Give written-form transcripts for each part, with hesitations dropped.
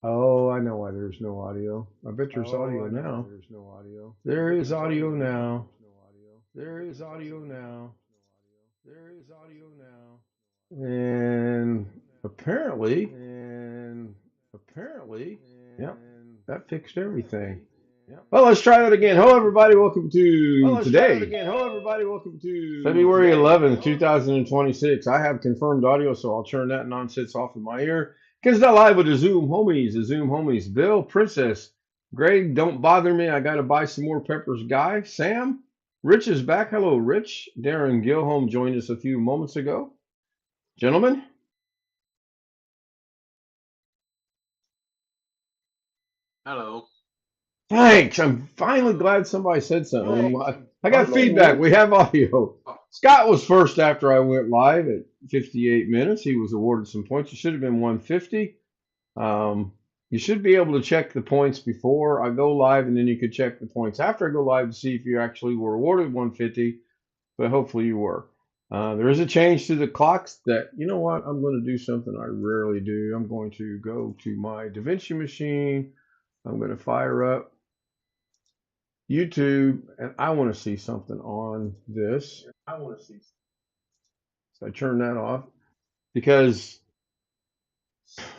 Oh, I know why there's no audio. I bet there's audio now. There is audio now. There is audio now. There is audio now. And apparently, yep, that fixed everything. Well, let's try that again. Hello, everybody. Welcome to today, February 11th, 2026. I have confirmed audio, so I'll turn that nonsense off in my ear. Kids Not Live with the Zoom homies, Bill, Princess, Greg, don't bother me. I got to buy some more peppers. Guy, Sam, Rich is back. Hello, Rich. Darren Gilholm joined us a few moments ago. Gentlemen, Hello. thanks. I'm finally glad somebody said something. I got Hello. feedback. We have audio. Scott was first after I went live at 58 minutes. He was awarded some points. It should have been 150. You should be able to check the points before I go live, and then you could check the points after I go live to see if you actually were awarded 150, but hopefully you were. There is a change to the clocks that, you know what, I'm going to do something I rarely do. I'm going to go to my DaVinci machine. I'm going to fire up YouTube, and I want to see something on this. So I turn that off because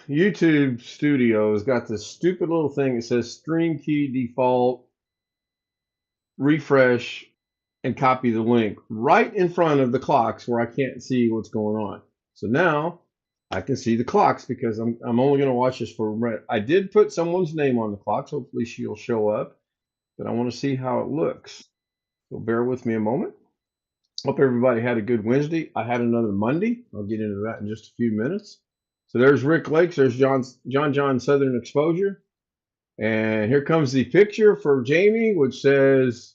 YouTube Studio has got this stupid little thing that says stream key default, refresh, and copy the link right in front of the clocks where I can't see what's going on. So now I can see the clocks because I'm only going to watch this for a minute. I did put someone's name on the clocks. Hopefully she'll show up, but I want to see how it looks. So bear with me a moment. Hope everybody had a good Wednesday. I had another Monday. I'll get into that in just a few minutes. So there's Rick Lakes. There's John Southern Exposure. And here comes the picture for Jamie, which says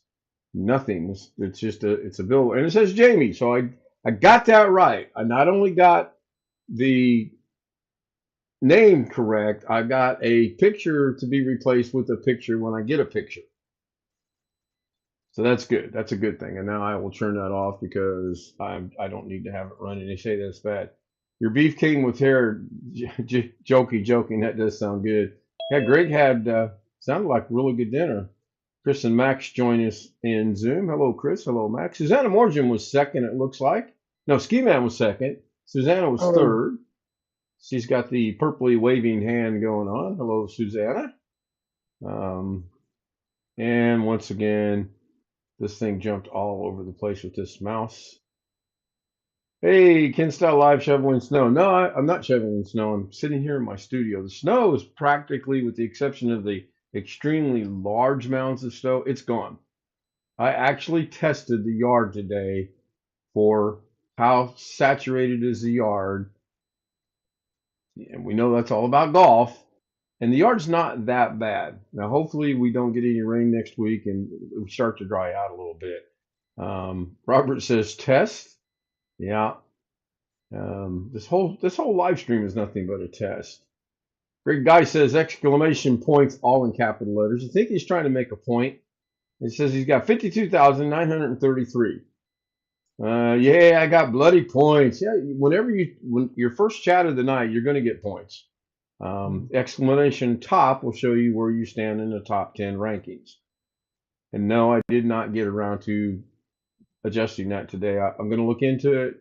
nothing. It's just it's a bill, and it says Jamie. So I got that right. I not only got the name correct, I got a picture to be replaced with a picture when I get a picture. So that's good. That's a good thing. And now I will turn that off because I don't need to have it running. They say that's bad. Your beef king with hair, joking. That does sound good. Yeah, Greg had sounded like really good dinner. Chris and Max join us in Zoom. Hello, Chris. Hello, Max. Susanna Morgan was second, it looks like. No, Ski Man was second. Susanna was Hello. third. She's got the purpley waving hand going on. Hello, Susanna. Um, and once again, this thing jumped all over the place with this mouse. Hey, Ken Style Live shoveling snow. No, I'm not shoveling snow. I'm sitting here in my studio. The snow is practically, with the exception of the extremely large mounds of snow, it's gone. I actually tested the yard today for how saturated is the yard. And we know that's all about golf. And the yard's not that bad. Now, hopefully, we don't get any rain next week and we start to dry out a little bit. Robert says test. Yeah. This whole live stream is nothing but a test. Greg Guy says exclamation points all in capital letters. I think he's trying to make a point. It says he's got 52,933. Yeah, I got bloody points. Yeah, when your first chat of the night, you're going to get points. Exclamation top will show you where you stand in the top 10 rankings. And no, I did not get around to adjusting that today. I'm going to look into it,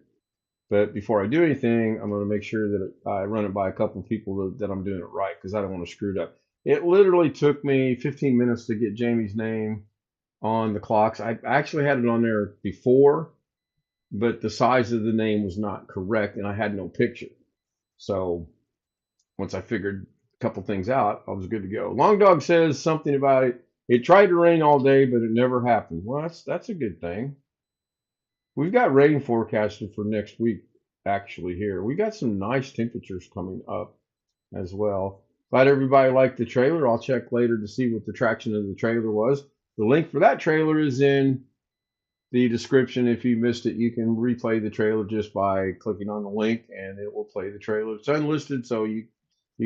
but before I do anything, I'm going to make sure that I run it by a couple of people that I'm doing it right because I don't want to screw it up. It literally took me 15 minutes to get Jamie's name on the clocks. I actually had it on there before, but the size of the name was not correct and I had no picture. So once I figured a couple things out, I was good to go. Long Dog says something about it. It tried to rain all day, but it never happened. Well, that's a good thing. We've got rain forecasted for next week, actually, here. We got some nice temperatures coming up as well. Glad everybody liked the trailer. I'll check later to see what the traction of the trailer was. The link for that trailer is in the description. If you missed it, you can replay the trailer just by clicking on the link and it will play the trailer. It's unlisted, so you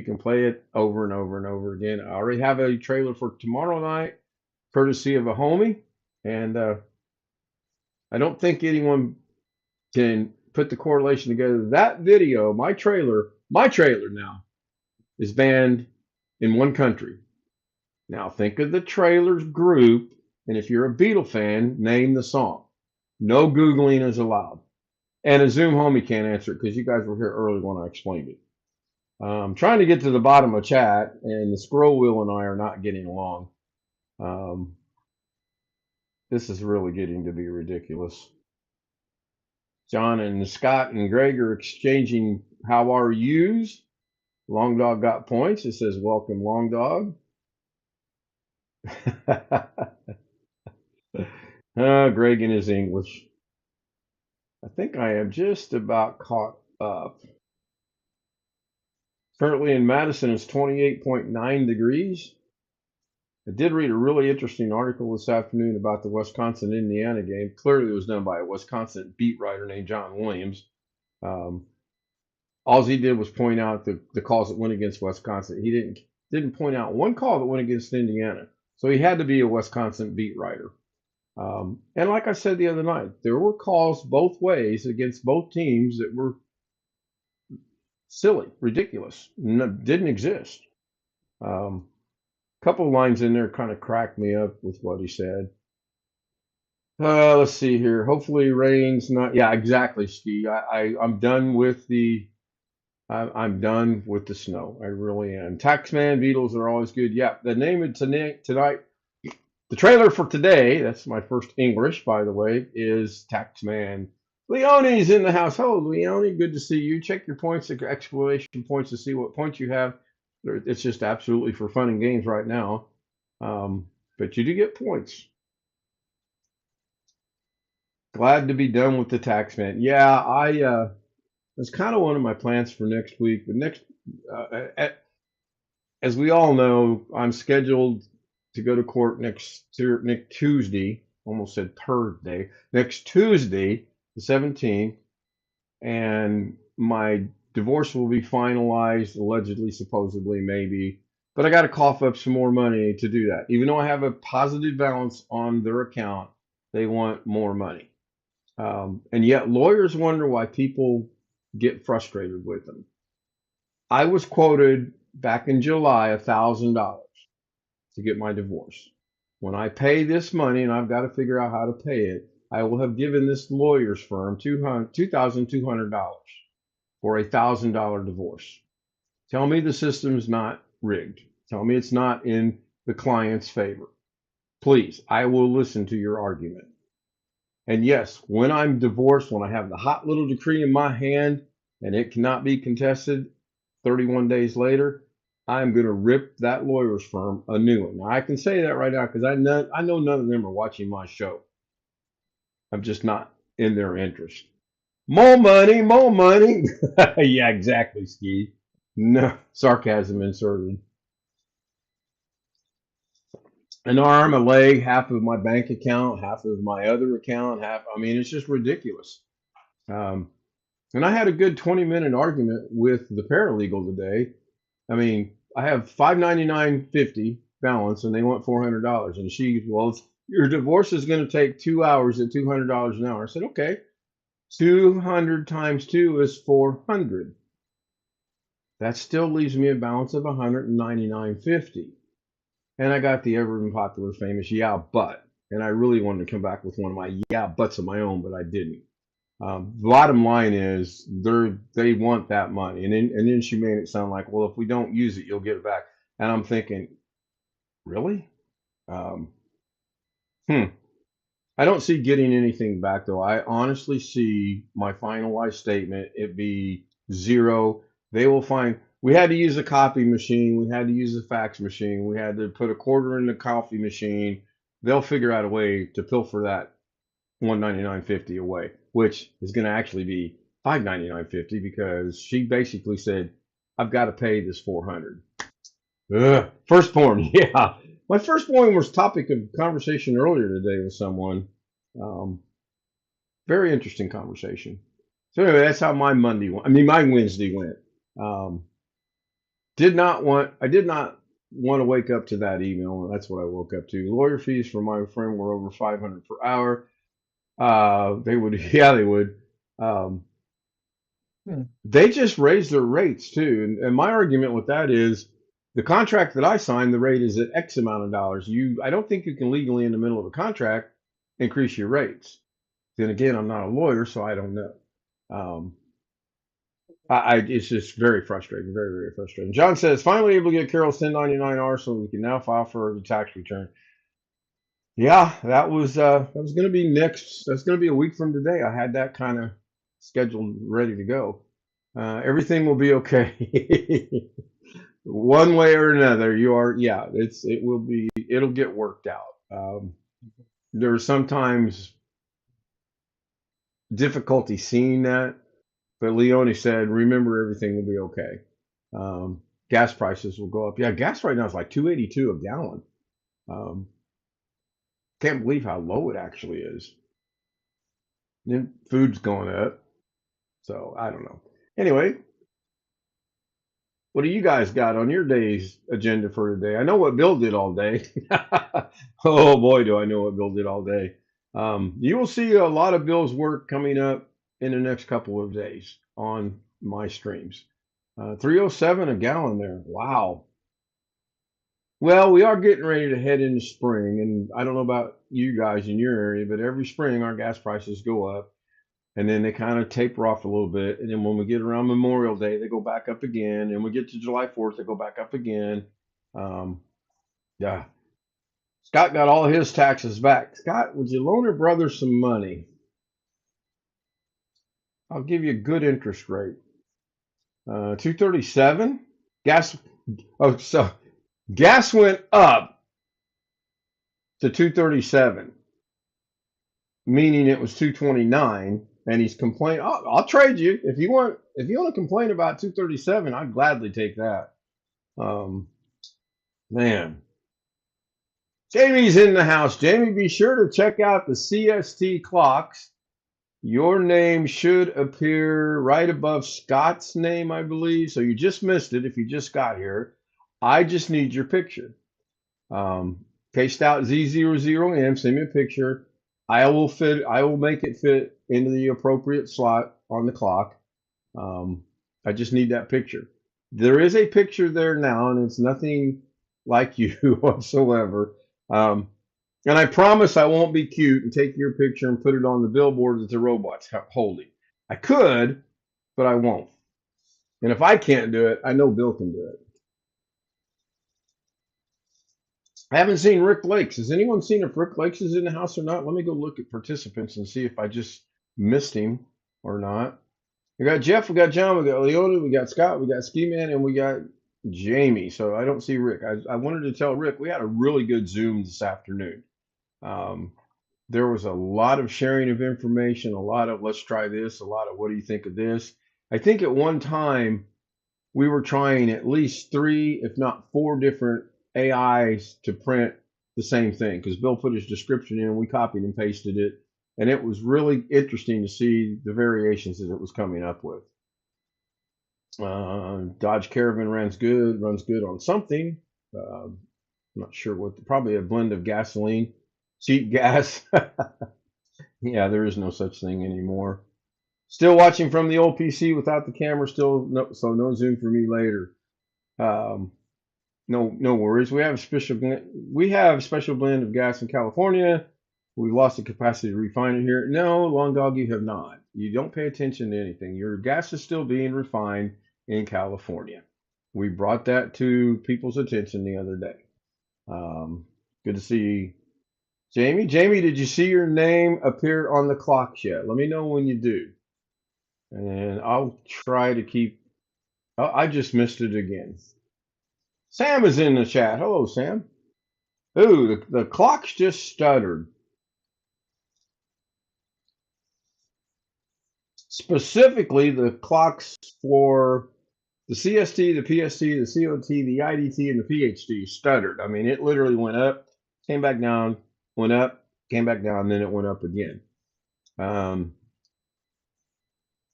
can play it over and over and over again. I already have a trailer for tomorrow night, courtesy of a homie, and I don't think anyone can put the correlation together. That video, my trailer now, is banned in one country. Now think of the Trailers group, and if you're a Beatle fan, name the song. No Googling is allowed. And a Zoom homie can't answer it because you guys were here early when I explained it. I'm trying to get to the bottom of chat, and the scroll wheel and I are not getting along. Um, this is really getting to be ridiculous. John and Scott and Greg are exchanging how are yous. Long Dog got points. It says welcome, Long Dog. Greg and his English. I think I am just about caught up. Currently in Madison, it's 28.9 degrees. I did read a really interesting article this afternoon about the Wisconsin-Indiana game. Clearly, it was done by a Wisconsin beat writer named John Williams. Um, all he did was point out the calls that went against Wisconsin. He didn't point out one call that went against Indiana. So he had to be a Wisconsin beat writer. And like I said the other night, there were calls both ways against both teams that were silly, ridiculous, didn't exist. Couple of lines in there kind of cracked me up with what he said. Let's see here. Hopefully rain's not. Yeah, exactly, Ski. I'm done with I'm done with the snow. I really am. Taxman Beatles are always good. Yeah, the name of tonight, the trailer for today. That's my first English, by the way. Is Taxman. Leone's in the house. Hello, Leone. Good to see you. Check your points, exclamation points, to see what points you have. It's just absolutely for fun and games right now. But you do get points. Glad to be done with the Taxman. Yeah, that's kind of one of my plans for next week. But as we all know, I'm scheduled to go to court next Tuesday. Almost said Thursday. Next Tuesday, the 17th, and my divorce will be finalized, allegedly, supposedly, maybe. But I got to cough up some more money to do that. Even though I have a positive balance on their account, they want more money. And yet lawyers wonder why people get frustrated with them. I was quoted back in July $1,000 to get my divorce. When I pay this money, and I've got to figure out how to pay it, I will have given this lawyer's firm $2,200 for $1,000 divorce. Tell me the system's not rigged. Tell me it's not in the client's favor. Please, I will listen to your argument. And yes, when I'm divorced, when I have the hot little decree in my hand and it cannot be contested 31 days later, I'm going to rip that lawyer's firm a new one. Now, I can say that right now because I know none of them are watching my show. I'm just not in their interest. More money, more money. Yeah, exactly, Ski. No, sarcasm inserted. An arm, a leg, half of my bank account, half of my other account, I mean, it's just ridiculous. Um, and I had a good 20-minute argument with the paralegal today. I mean, I have $599.50 balance, and they want $400. And she, well, your divorce is going to take 2 hours at $200 an hour. I said, okay, 200 times two is 400. That still leaves me a balance of $199.50. And I got the ever popular famous yeah, but. And I really wanted to come back with one of my yeah, buts of my own, but I didn't. Bottom line is they want that money. And then she made it sound like, well, if we don't use it, you'll get it back. And I'm thinking, really? Um, hmm. I don't see getting anything back though. I honestly see my finalized statement it be zero. They will find we had to use a copy machine, we had to use a fax machine, we had to put a quarter in the coffee machine. They'll figure out a way to pilfer that 199.50 away, which is going to actually be 599.50 because she basically said, "I've got to pay this 400." Firstborn, yeah. My firstborn was topic of conversation earlier today with someone. Um, Very interesting conversation. So anyway, that's how my Monday went. I mean, my Wednesday went. Um, I did not want to wake up to that email, and that's what I woke up to. Lawyer fees for my friend were over 500 per hour. They would, yeah, they would. Um, they just raised their rates too, and my argument with that is The contract that I signed, the rate is at X amount of dollars. I don't think you can legally in the middle of a contract increase your rates. Then again, I'm not a lawyer, so I don't know. Um, it's just very frustrating, very, very frustrating. John says, finally able to get Carol's 1099R so we can now file for the tax return. Yeah, that was going to be next. That's going to be a week from today. I had that kind of scheduled, ready to go. Everything will be okay. One way or another, yeah, it will be, it'll get worked out. There are sometimes difficulty seeing that, but Leone said, remember, everything will be okay. Um, Gas prices will go up. Yeah, gas right now is like 2.82 a gallon. Um, can't believe how low it actually is. Then food's going up, so I don't know. Anyway, what do you guys got on your day's agenda for today? I know what Bill did all day. Oh boy, do I know what Bill did all day. You will see a lot of Bill's work coming up in the next couple of days on my streams. 307 a gallon there. Wow. Well, we are getting ready to head into spring, and I don't know about you guys in your area, but every spring our gas prices go up, and then they kind of taper off a little bit, and then when we get around Memorial Day, they go back up again, and we get to July 4th, they go back up again. Um, yeah, Scott got all his taxes back. Scott, would you loan her brother some money? I'll give you a good interest rate. 237. Gas. Oh, so gas went up to 237, meaning it was 229, and he's complaining. I'll trade you if you want. If you want to complain about 237, I'd gladly take that. Um, Man, Jamie's in the house. Jamie, be sure to check out the CST clocks. Your name should appear right above Scott's name, I believe. So you just missed it if you just got here. I just need your picture. Cased out Z00M. Send me a picture. I will make it fit into the appropriate slot on the clock. I just need that picture. There is a picture there now, and it's nothing like you whatsoever. Um, and I promise I won't be cute and take your picture and put it on the billboard that the robot's holding. I could, but I won't. And if I can't do it, I know Bill can do it. I haven't seen Rick Lakes. Has anyone seen if Rick Lakes is in the house or not? Let me go look at participants and see if I just missed him or not. We got Jeff, we got John, we got Leona, we got Scott, we got Ski Man, and we got Jamie. So I don't see Rick. I wanted to tell Rick we had a really good Zoom this afternoon. Um, there was a lot of sharing of information, a lot of let's try this, a lot of what do you think of this. I think at one time we were trying at least three, if not four different AIs to print the same thing because Bill put his description in, we copied and pasted it, and it was really interesting to see the variations that it was coming up with. Dodge Caravan runs good on something. I'm not sure what, probably a blend of gasoline, cheap gas. Yeah, there is no such thing anymore. Still watching from the old PC without the camera. Still, no, so no Zoom for me later. Um, no worries. We have special blend of gas in California. We've lost the capacity to refine it here. No, Long Dog, you have not. You don't pay attention to anything. Your gas is still being refined in California. We brought that to people's attention the other day. Good to see Jamie. Jamie, did you see your name appear on the clocks yet? Let me know when you do. And I'll try to keep. Oh, I just missed it again. Sam is in the chat. Hello, Sam. Ooh, the clocks just stuttered. Specifically, the clocks for the CST, the PST, the COT, the IDT, and the PHD stuttered. I mean, it literally went up, came back down, went up, came back down, and then it went up again. Um,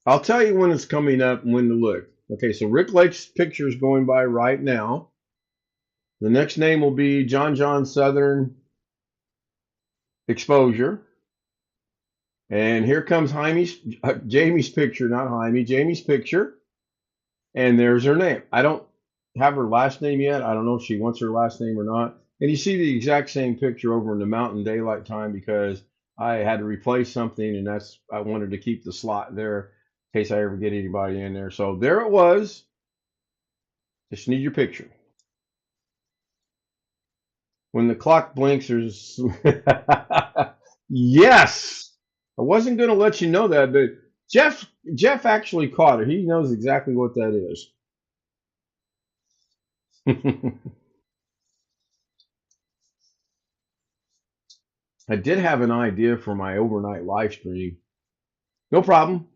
I'll tell you when it's coming up and when to look. Okay, so Rick Lake's picture is going by right now. The next name will be John Southern Exposure. And here comes Jamie's picture, not Jaime, Jamie's picture. And there's her name. have her last name yet. I don't know if she wants her last name or not. And you see the exact same picture over in the Mountain Daylight Time because I had to replace something, and that's I wanted to keep the slot there in case I ever get anybody in there. So there it was. Just need your picture. When the clock blinks, there's yes. I wasn't going to let you know that, but Jeff actually caught it. He knows exactly what that is. I did have an idea for my overnight live stream. No problem.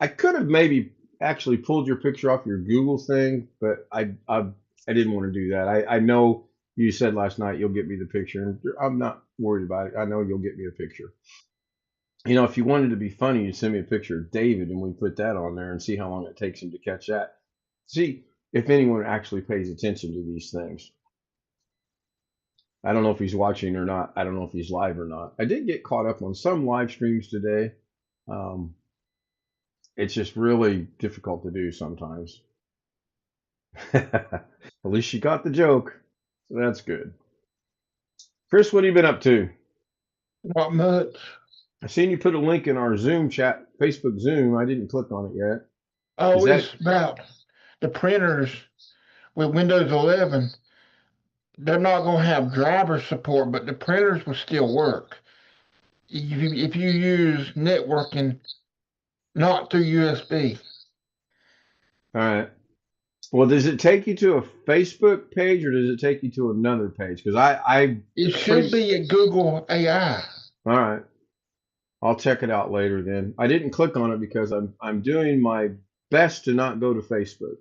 I could have maybe actually pulled your picture off your Google thing, but I didn't want to do that. I know you said last night you'll get me the picture, and I'm not worried about it. I know you'll get me a picture. You know, if you wanted to be funny, you'd send me a picture of David, and we put that on there and see how long it takes him to catch that. See if anyone actually pays attention to these things. I don't know if he's watching or not. I don't know if he's live or not. I did get caught up on some live streams today. Um, it's just really difficult to do sometimes. At least you got the joke. So that's good. Chris, what have you been up to? Not much. I seen you put a link in our Zoom chat, Facebook Zoom. I didn't click on it yet. Is Oh, that it's about the printers with Windows 11. They're not going to have driver support, but the printers will still work. If you use networking, not through USB. all right? Well, does it take you to a Facebook page or does it take you to another page? Because I It should pretty be at Google AI. all right. I'll check it out later then. I didn't click on it because I'm doing my best to not go to Facebook.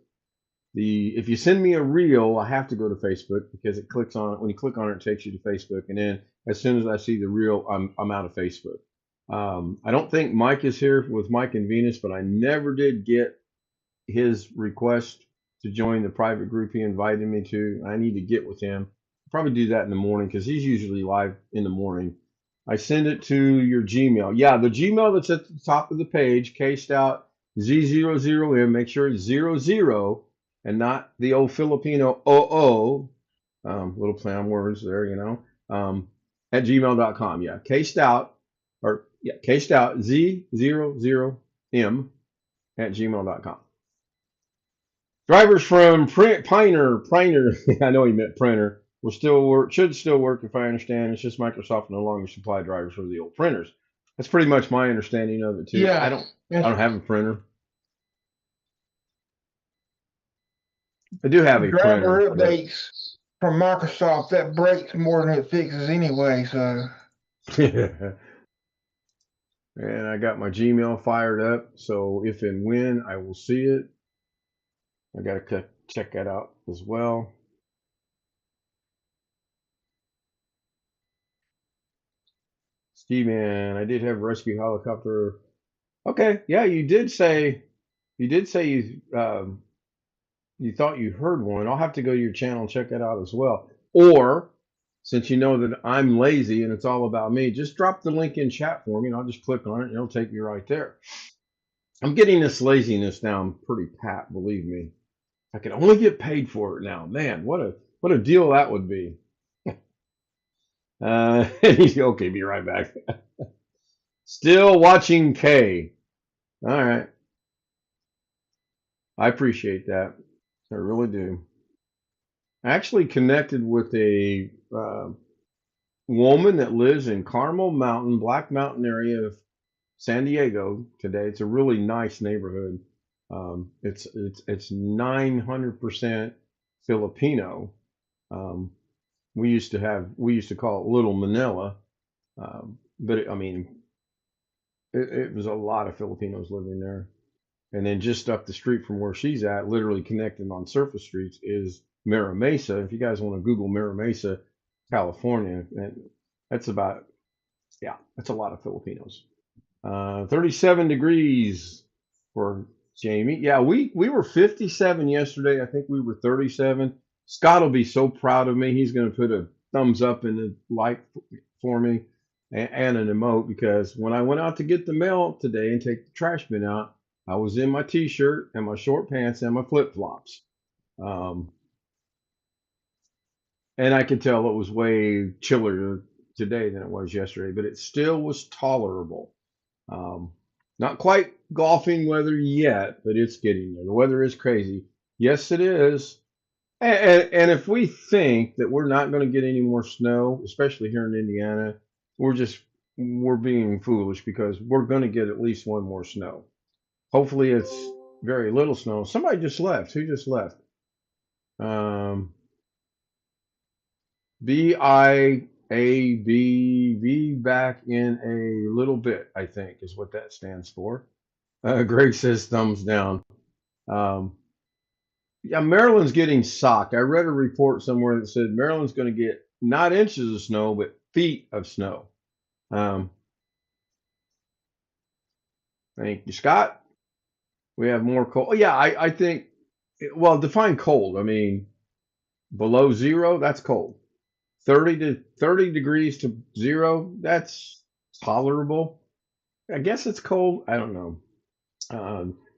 If you send me a reel, I have to go to Facebook because it clicks on it. When you click on it, it takes you to Facebook, and then as soon as I see the reel, I'm out of Facebook. I don't think Mike is here with Mike and Venus, but I never did get his request to join the private group he invited me to. I need to get with him. Probably do that in the morning because he's usually live in the morning. I send it to your Gmail. Yeah, the Gmail that's at the top of the page, cased out Z00M. Make sure it's 00 and not the old Filipino OO. Little play on words there, you know. At gmail.com. Yeah, cased out cased out Z00M at gmail.com. Drivers from Piner, I know he meant printer, will still work, should still work if I understand. It's just Microsoft no longer supply drivers for the old printers. That's pretty much my understanding of it too. I Yeah, don't, I that's don't have a printer. I do have a printer, driver but updates from Microsoft that breaks more than it fixes anyway. So and I got my Gmail fired up. So if and when I will see it, I got to check that out as well. Steve, man, I did have a rescue helicopter. Okay, yeah, you did say you thought you heard one. I'll have to go to your channel and check that out as well. Or since you know that I'm lazy and it's all about me, just drop the link in chat for me and I'll just click on it and it'll take me right there. I'm getting this laziness down pretty pat, believe me. I can only get paid for it now. Man, what a deal that would be. Okay, be right back. Still watching K. All right. I appreciate that. I really do. I actually connected with a woman that lives in Carmel Mountain, Black Mountain area of San Diego today. It's a really nice neighborhood. It's 900% Filipino. Um, we used to call it Little Manila, but I mean it was a lot of Filipinos living there. And then just up the street from where she's at, literally connecting on surface streets, is Mira Mesa. If you guys want to Google Mira Mesa, California, that's about, yeah, that's a lot of Filipinos. 37 degrees for Jamie. Yeah, we were 57 yesterday. I think we were 37. Scott will be so proud of me. He's going to put a thumbs up in the like for me and an emote because when I went out to get the mail today and take the trash bin out, I was in my t-shirt and my short pants and my flip-flops. Um, and I could tell it was way chillier today than it was yesterday, but it still was tolerable. Um, Not quite golfing weather yet, but it's getting there. The weather is crazy. Yes, it is. And if we think that we're not going to get any more snow, especially here in Indiana, we're being foolish because we're going to get at least one more snow. Hopefully, it's very little snow. Somebody just left. Who just left? Um, BIABV back in a little bit, I think is what that stands for. Greg says thumbs down. Um, yeah, Maryland's getting socked. I read a report somewhere that said Maryland's going to get not inches of snow, but feet of snow. Um, Thank you, Scott. We have more cold. Oh, yeah, I think, well, define cold. I mean, below zero, that's cold. 30 degrees to zero, that's tolerable. I guess it's cold. I don't know.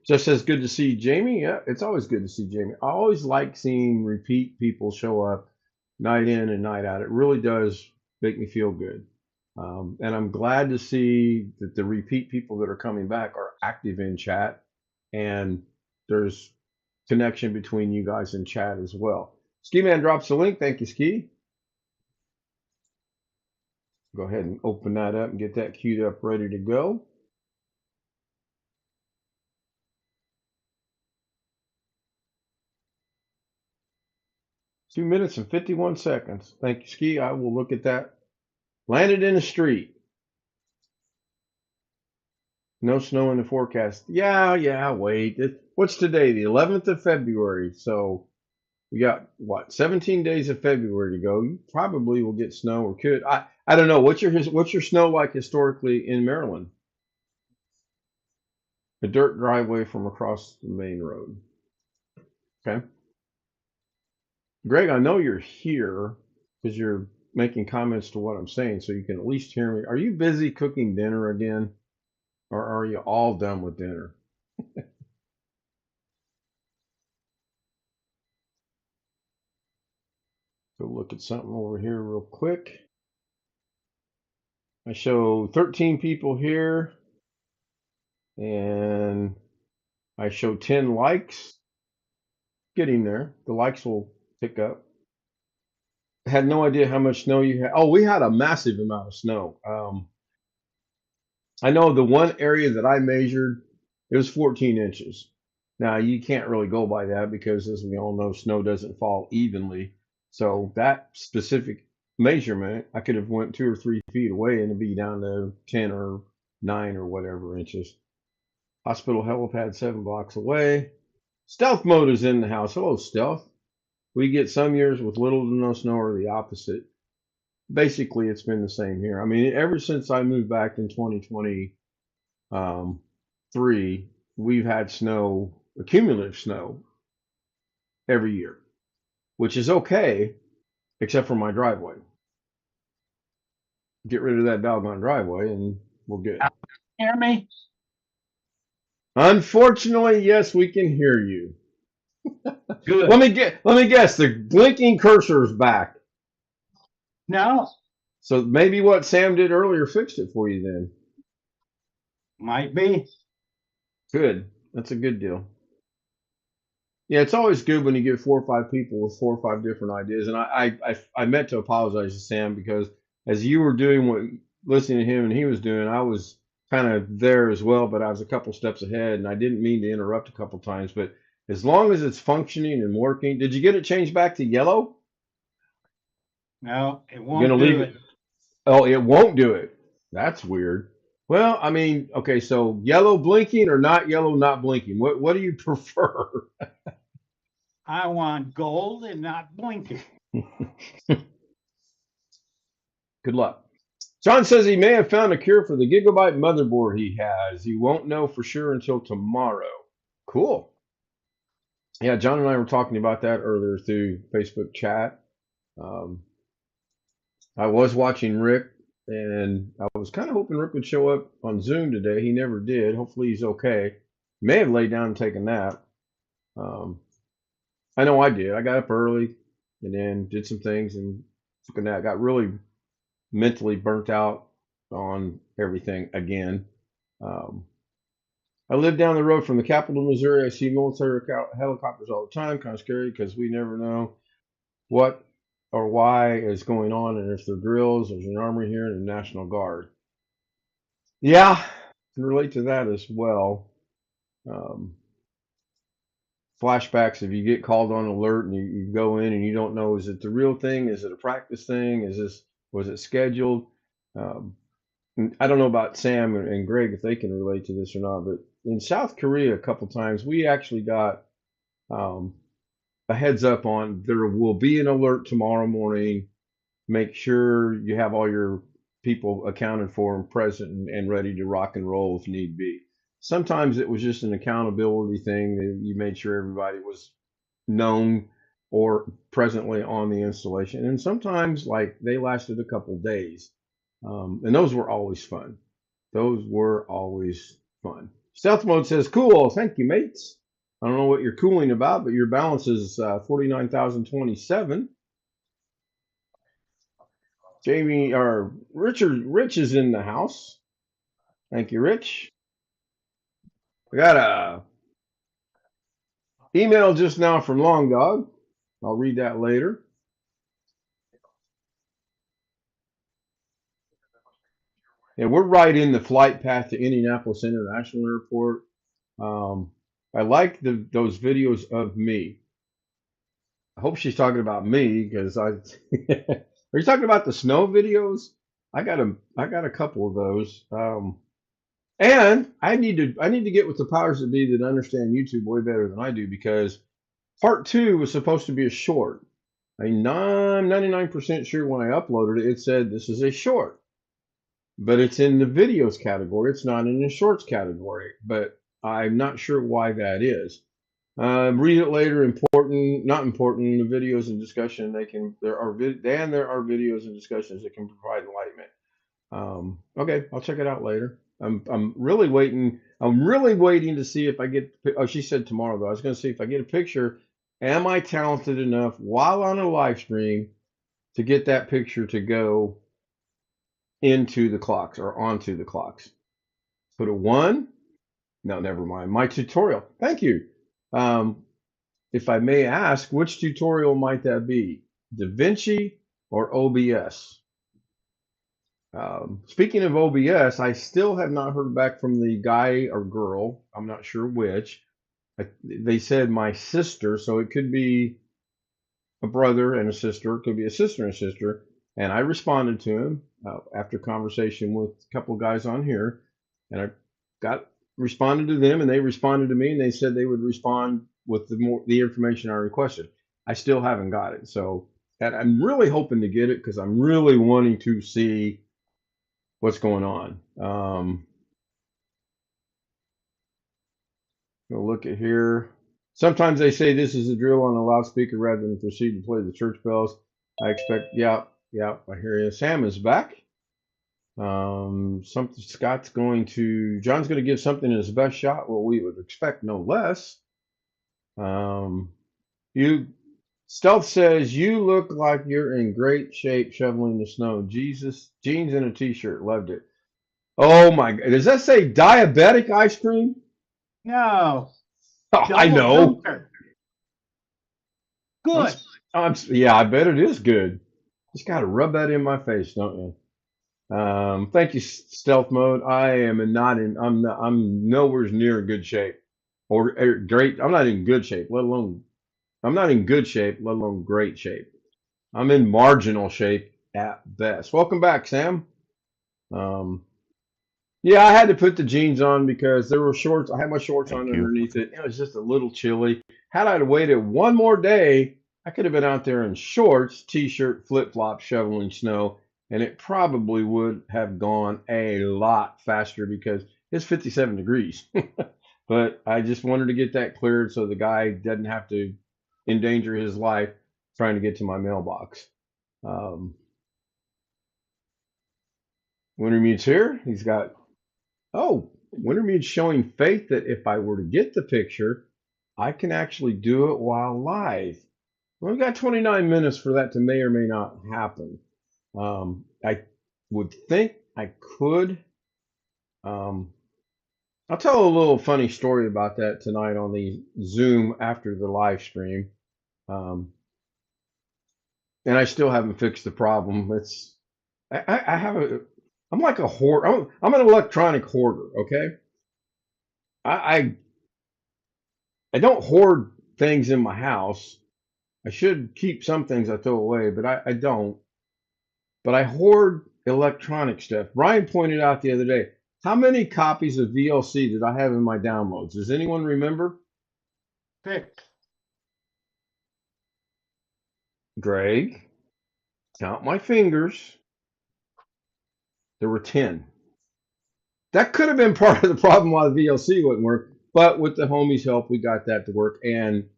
Just says good to see Jamie. Yeah, it's always good to see Jamie. I always like seeing repeat people show up night in and night out. It really does make me feel good. And I'm glad to see that the repeat people that are coming back are active in chat and there's connection between you guys in chat as well. Ski Man drops a link. Thank you, Ski. Go ahead and open that up and get that queued up, ready to go. Two minutes and 51 seconds. Thank you, Ski. I will look at that. Landed in the street. No snow in the forecast. Yeah, wait. What's today? The 11th of February. So we got, what, 17 days of February to go. You probably will get snow or could. I don't know. What's your snow like historically in Maryland? A dirt driveway from across the main road. Okay. Greg, I know you're here because you're making comments to what I'm saying, so you can at least hear me. Are you busy cooking dinner again? Or are you all done with dinner? Go look at something over here real quick. I show 13 people here and I show 10 likes. Getting there. The likes will pick up. Had no idea how much snow you had. Oh, we had a massive amount of snow. I know the one area that I measured, it was 14 inches. Now, you can't really go by that because, as we all know, snow doesn't fall evenly. So that specific measurement, I could have went 2 or 3 feet away and it'd be down to 10 or 9 or whatever inches. Hospital helipad 7 blocks away. Stealth mode is in the house. Hello, Stealth. We get some years with little to no snow or the opposite. Basically, it's been the same here. I mean, ever since I moved back in 2023, we've had snow, cumulative snow, every year, which is okay, except for my driveway. Get rid of that doggone driveway, and we're good. Hear me? Unfortunately, yes, we can hear you. Good. Let me guess. The blinking cursor is back. No, So maybe what Sam did earlier fixed it for you then. might be. Good. That's a good deal. Yeah, it's always good when you get 4 or 5 people with 4 or 5 different ideas. And I meant to apologize to Sam because as you were doing what listening to him and he was doing, I was kind of there as well, but I was a couple steps ahead and I didn't mean to interrupt a couple times. But as long as it's functioning and working, did you get it changed back to yellow? No, it You're won't gonna do leave it. it. Oh, it won't do it. That's weird. Well, I mean, okay, so yellow blinking or not yellow, not blinking. What do you prefer? I want gold and not blinking. Good luck. John says he may have found a cure for the gigabyte motherboard he has. He won't know for sure until tomorrow. Cool. Yeah, John and I were talking about that earlier through Facebook chat. Um, I was watching Rick, and I was kind of hoping Rick would show up on Zoom today. He never did. Hopefully he's okay. May have laid down and taken a nap. Um, I know I did. I got up early and then did some things and took a nap. Got really mentally burnt out on everything again. Um, I live down the road from the capital of Missouri. I see military helicopters all the time. Kind of scary because we never know what or why is going on, and if they're drills, there's an army here and a National Guard. Yeah, I can relate to that as well. Um, Flashbacks if you get called on alert and you go in and you don't know, is it the real thing? Is it a practice thing? Was it scheduled? Um, I don't know about Sam and Greg if they can relate to this or not, but in South Korea a couple times we actually got um, a heads up on there will be an alert tomorrow morning. Make sure you have all your people accounted for and present and ready to rock and roll if need be. Sometimes it was just an accountability thing that you made sure everybody was known or presently on the installation. And sometimes, like, they lasted a couple days. And those were always fun. Those were always fun. Stealth mode says, cool. Thank you, mates. I don't know what you're cooling about, but your balance is 49,027. Jamie or Rich is in the house. Thank you, Rich. I got a email just now from Long Dog. I'll read that later. And we're right in the flight path to Indianapolis International Airport. Um, I like those videos of me. I hope she's talking about me because I. Are you talking about the snow videos? I got a couple of those. And I need to get with the powers that be that understand YouTube way better than I do because part two was supposed to be a short. I'm 99% sure when I uploaded it, it said this is a short, but it's in the videos category. It's not in the shorts category, but I'm not sure why that is. Read it later. Important, not important. The videos and discussion there are videos and discussions that can provide enlightenment. Okay, I'll check it out later. I'm really waiting. I'm really waiting to see if I get. Oh, she said tomorrow though. I was going to see if I get a picture. Am I talented enough while on a live stream to get that picture to go into the clocks or onto the clocks? Put a one. No, never mind. My tutorial. Thank you. Um, if I may ask, which tutorial might that be? DaVinci or OBS? Speaking of OBS, I still have not heard back from the guy or girl. I'm not sure which. They said my sister, so it could be a brother and a sister. It could be a sister and a sister. And I responded to him after conversation with a couple of guys on here, and I got responded to them, and they responded to me, and they said they would respond with the information I requested. I still haven't got it, so and I'm really hoping to get it because I'm really wanting to see what's going on. We'll look at here. Sometimes they say this is a drill on a loudspeaker rather than proceed to play the church bells. I expect, yeah, I hear you. Sam is back. Something John's going to give something his best shot. Well, we would expect no less. You, Stealth says you look like you're in great shape shoveling the snow. Jesus, jeans and a t-shirt. Loved it. Oh my God. Does that say diabetic ice cream? No, Oh, I double know. dunker. Good. Yeah, I bet it is good. Just got to rub that in my face, don't you? Thank you, Stealth Mode. I'm nowhere near good shape or great. I'm not in good shape, I'm not in good shape, let alone great shape. I'm in marginal shape at best. Welcome back, Sam. Um, yeah, I had to put the jeans on because there were shorts. I had my shorts on underneath it. It was just a little chilly. Had I waited one more day, I could have been out there in shorts, t-shirt, flip-flop, shoveling snow, and it probably would have gone a lot faster because it's 57 degrees. But I just wanted to get that cleared so the guy doesn't have to endanger his life trying to get to my mailbox. Um, Wintermute's here. He's got, oh, Wintermute's showing faith that if I were to get the picture, I can actually do it while live. We've got 29 minutes for that to may or may not happen. I would think I could. Um, I'll tell a little funny story about that tonight on the Zoom after the live stream. Um, and I still haven't fixed the problem. I have I'm like a hoarder. I'm an electronic hoarder. Okay. I, I don't hoard things in my house. I should keep some things I throw away, but I don't. But I hoard electronic stuff. Brian pointed out the other day, how many copies of VLC did I have in my downloads? Does anyone remember? 6. Greg, count my fingers. There were 10. That could have been part of the problem why the VLC wouldn't work, but with the homies' help, we got that to work. And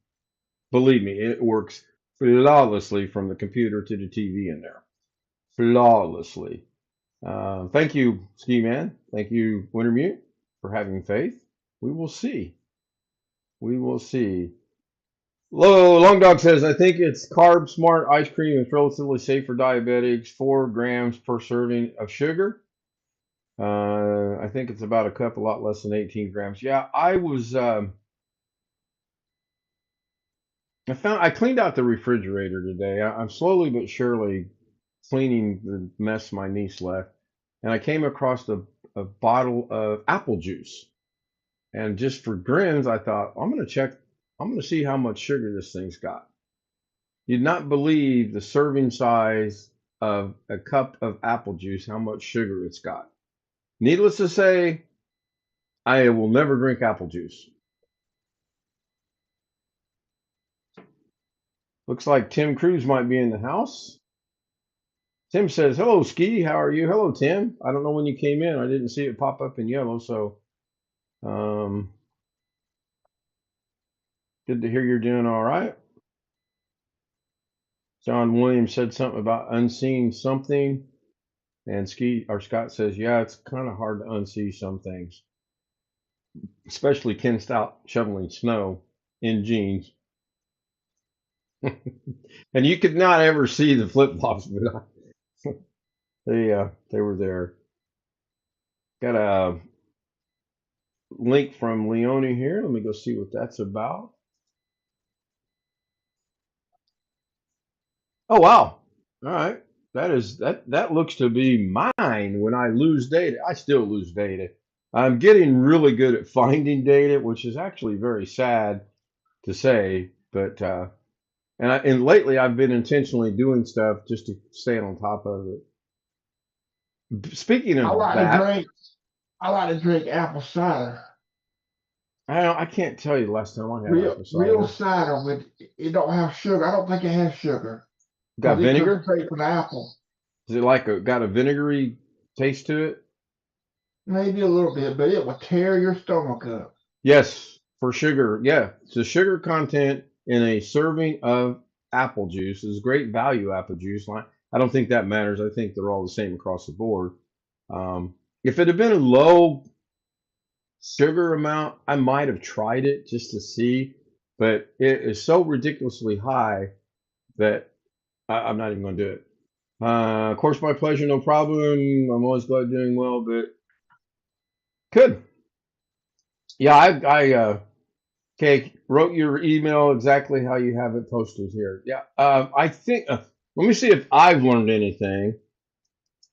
believe me, it works flawlessly from the computer to the TV in there. Flawlessly. Thank you, Ski Man. Thank you, Wintermute, for having faith. We will see. We will see. Long Dog says, I think it's carb smart ice cream. It's relatively safe for diabetics. 4 grams per serving of sugar. I think it's about a cup, a lot less than 18 grams. Yeah, I cleaned out the refrigerator today. I'm slowly but surely cleaning the mess my niece left, and I came across a bottle of apple juice. And just for grins, I thought, I'm going to see how much sugar this thing's got. You'd not believe the serving size of a cup of apple juice, how much sugar it's got. Needless to say, I will never drink apple juice. Looks like Tim Cruz might be in the house. Tim says, hello, Ski. How are you? Hello, Tim. I don't know when you came in. I didn't see it pop up in yellow, so good to hear you're doing all right. John Williams said something about unseeing something. And Scott says, yeah, it's kind of hard to unsee some things, especially Ken Stout shoveling snow in jeans. And you could not ever see the flip flops, but they were there. Got a link from Leone here. Let me go see what that's about. Oh wow! All right, that looks to be mine. When I lose data, I still lose data. I'm getting really good at finding data, which is actually very sad to say, but and lately I've been intentionally doing stuff just to stay on top of it. Speaking I of like to that, drink. I like to drink apple cider. I can't tell you the last time I had apple Real cider. cider with it don't have sugar. I don't think it has sugar Got because it comes vinegar? straight from the apple. Is it like got a vinegary taste to it? Maybe a little bit, but it will tear your stomach up. Yes, for sugar. Yeah, the sugar content in a serving of apple juice is great value apple juice. I don't think that matters. I think they're all the same across the board. If it had been a low sugar amount, I might have tried it just to see, but it is so ridiculously high that I'm not even going to do it. Of course, my pleasure, no problem. I'm always glad doing well, but good. Yeah, okay, wrote your email exactly how you have it posted here. Yeah, I think, let me see if I've learned anything.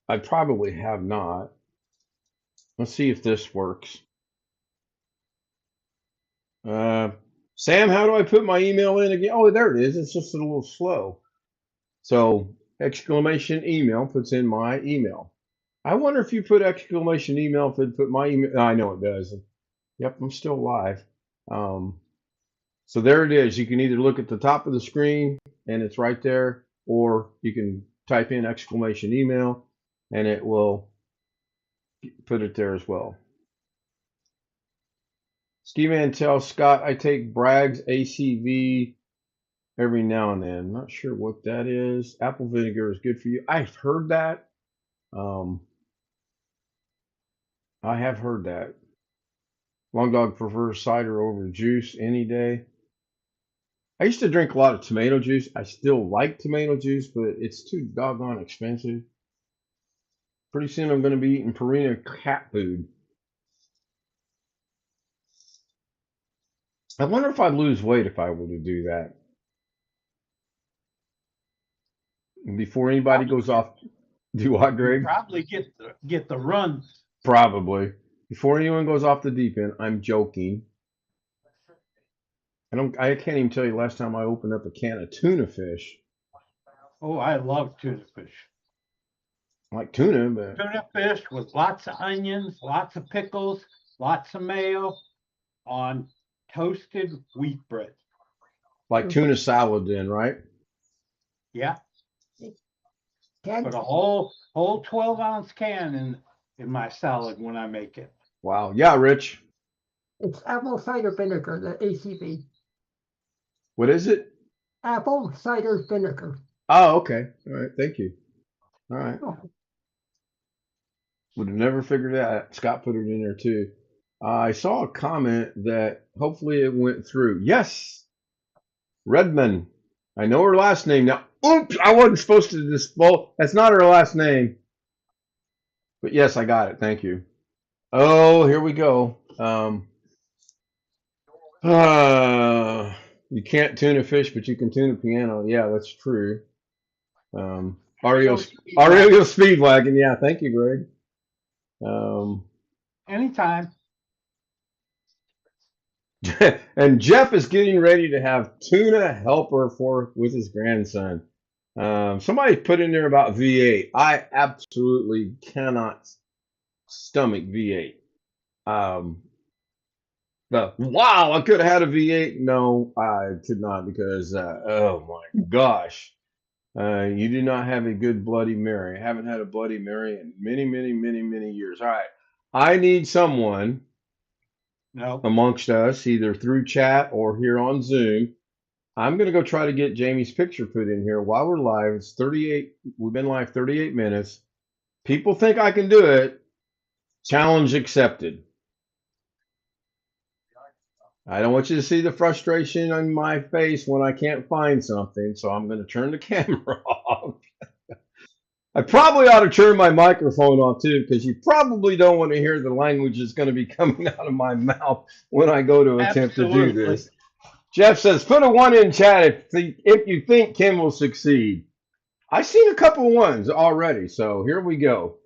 I probably have not. Let's see if this works. Uh, Sam, how do I put my email in again? Oh, there it is. It's just a little slow. So exclamation email puts in my email. I wonder if you put exclamation email, if it put my email. I know it does. Yep, I'm still live. So there it is. You can either look at the top of the screen and it's right there, or you can type in exclamation email and it will put it there as well. Ski Man tells Scott, I take Bragg's ACV every now and then. Not sure what that is. Apple vinegar is good for you. I've heard that. I have heard that. Long Dog prefers cider over juice any day. I used to drink a lot of tomato juice. I still like tomato juice, but it's too doggone expensive. Pretty soon I'm going to be eating Purina cat food. I wonder if I'd lose weight if I were to do that. And before anybody Probably goes get, off, do what, you Greg? probably get the runs. Probably. Before anyone goes off the deep end, I'm joking. I can't even tell you last time I opened up a can of tuna fish. Oh, I love tuna fish. I like tuna, but Tuna fish with lots of onions, lots of pickles, lots of mayo on toasted wheat bread. like tuna salad then, right? Yeah, Ted, put a whole 12-ounce can in my salad when I make it. Wow. Yeah, Rich. it's apple cider vinegar, the ACV. What is it? Apple cider vinegar. Oh, okay. All right. Thank you. All right. Oh, Would have never figured it out. Scott put it in there too. I saw a comment that hopefully it went through. Yes, Redmond. I know her last name now. Oops, I wasn't supposed to disclose. That's not her last name. But yes, I got it. Thank you. Oh, here we go. You can't tune a fish, but you can tune a piano. Yeah, that's true. Aureo Speedwagon. Yeah, thank you, Greg. Anytime. And Jeff is getting ready to have tuna helper with his grandson. Somebody put in there about V8. I absolutely cannot stomach V8. Wow, I could have had a V8. No, I could not because oh my gosh, you do not have a good Bloody Mary. I haven't had a Bloody Mary in many, many, many, many years. All right, I need someone No. amongst us, either through chat or here on Zoom. I'm going to go try to get Jamie's picture put in here while we're live. It's 38. We've been live 38 minutes. People think I can do it. Challenge accepted. I don't want you to see the frustration on my face when I can't find something, so I'm going to turn the camera off. I probably ought to turn my microphone off too, because you probably don't want to hear the language that's going to be coming out of my mouth when I go to attempt to do Absolutely. this. Jeff says, put a 1 in chat if you think Kim will succeed. I've seen a couple ones already, so here we go.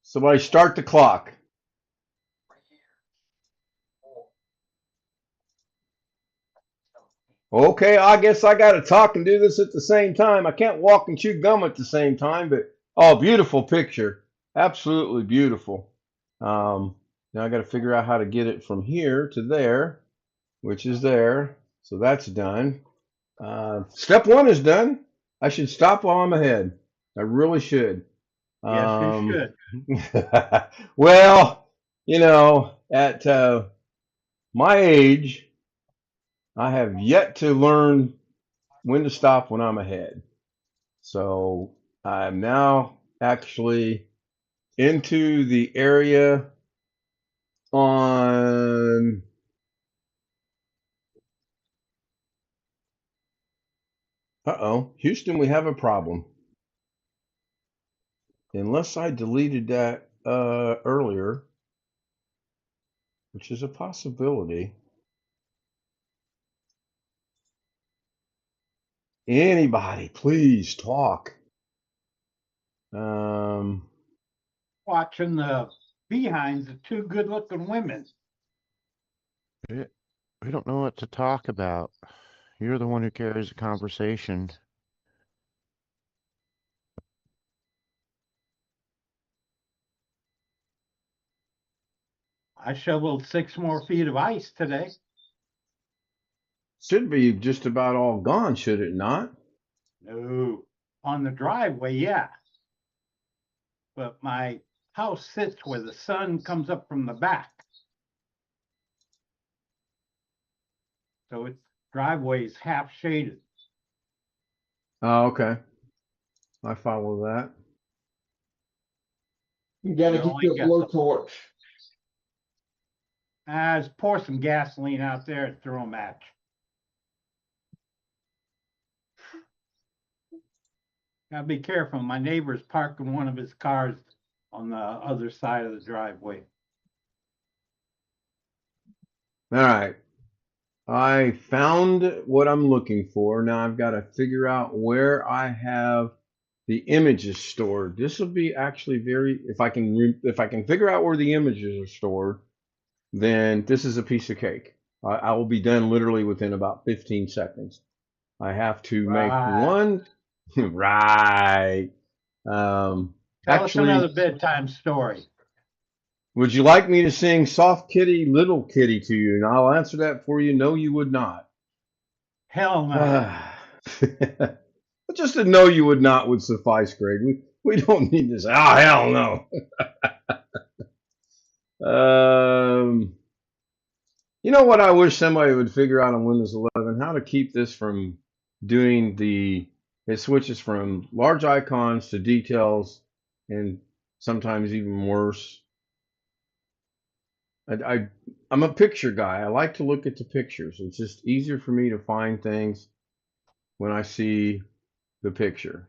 Somebody start the clock. Okay, I guess I got to talk and do this at the same time. I can't walk and chew gum at the same time, but oh, beautiful picture. Absolutely beautiful. Now I got to figure out how to get it from here to there, which is there. So that's done. Step 1 is done. I should stop while I'm ahead. I really should. Yes, you should. Well, at my age, I have yet to learn when to stop when I'm ahead. So I'm now actually into the area on Houston, we have a problem. Unless I deleted that earlier, which is a possibility. Anybody, please talk. Watching the behinds of two good-looking women. We don't know what to talk about. You're the one who carries the conversation. I shoveled 6 more feet of ice today. Should be just about all gone, should it not? No. On the driveway, yeah. But my house sits where the sun comes up from the back. So its driveway is half shaded. Oh, okay. I follow that. You gotta You get only your got blowtorch. Just pour some gasoline out there and throw a match. Gotta be careful. My neighbor's parking one of his cars on the other side of the driveway. All right. I found what I'm looking for. Now I've got to figure out where I have the images stored. This will be actually very, if I can figure out where the images are stored, then this is a piece of cake. I will be done literally within about 15 seconds. I have to make Right. one right. Tell Actually, us another bedtime story. would you like me to sing Soft Kitty, Little Kitty to you? And I'll answer that for you. No, you would not. Hell no. Just a no, you would not would suffice, Greg. We don't need to say, oh, hell no. You know what I wish somebody would figure out on Windows 11? How to keep this from doing it switches from large icons to details and sometimes even worse. I'm a picture guy. I like to look at the pictures. It's just easier for me to find things when I see the picture.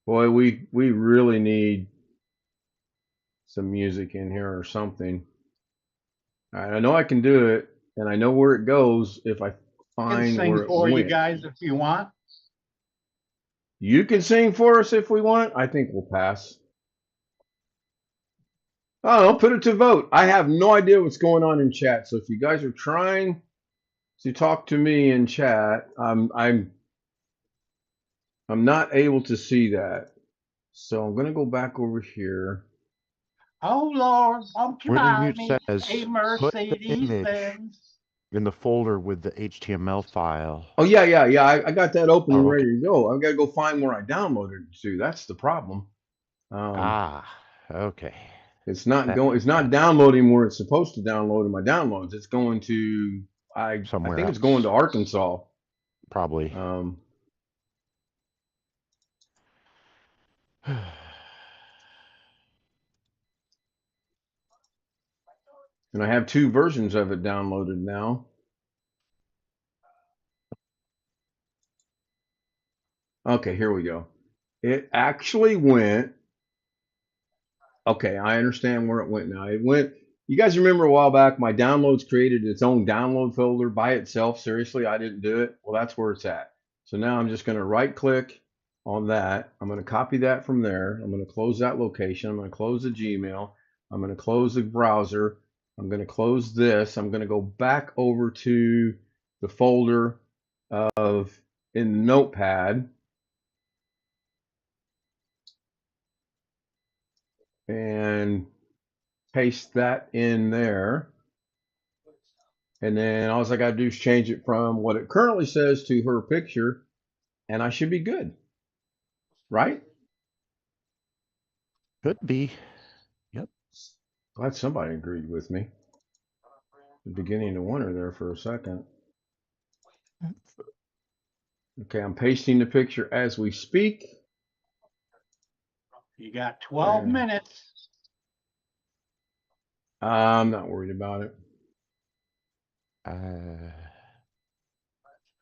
Boy, we really need some music in here or something. All right, I know I can do it, and I know where it goes if I I can find sing where it for you went. guys if you want. You can sing for us if we want. I think we'll pass. Oh, put it to vote. I have no idea what's going on in chat. So if you guys are trying to talk to me in chat, I'm not able to see that. So I'm gonna go back over here. Oh Lord, won't you Where the buy mute me a says, put the Mercedes image Benz? in the folder with the HTML file. Oh yeah. I got that open and Oh, okay. ready to go. I've got to go find where I downloaded it to. That's the problem. Ah, okay. It's not That going. makes It's not sense. downloading where it's supposed to download in my downloads. It's going to. I Somewhere think it's going else, to Arkansas. probably. And I have two versions of it downloaded now. Okay, here we go. It actually went. Okay, I understand where it went now. It went. You guys remember a while back, my downloads created its own download folder by itself. Seriously, I didn't do it. Well, that's where it's at. So now I'm just going to right click on that. I'm going to copy that from there. I'm going to close that location. I'm going to close the Gmail. I'm going to close the browser. I'm going to close this. I'm going to go back over to the folder of in Notepad. And paste that in there. And then all I got to do is change it from what it currently says to her picture, and I should be good. Right? Could be. Yep. Glad somebody agreed with me. Beginning to wonder there for a second. Okay, I'm pasting the picture as we speak. You got 12 minutes. I'm not worried about it.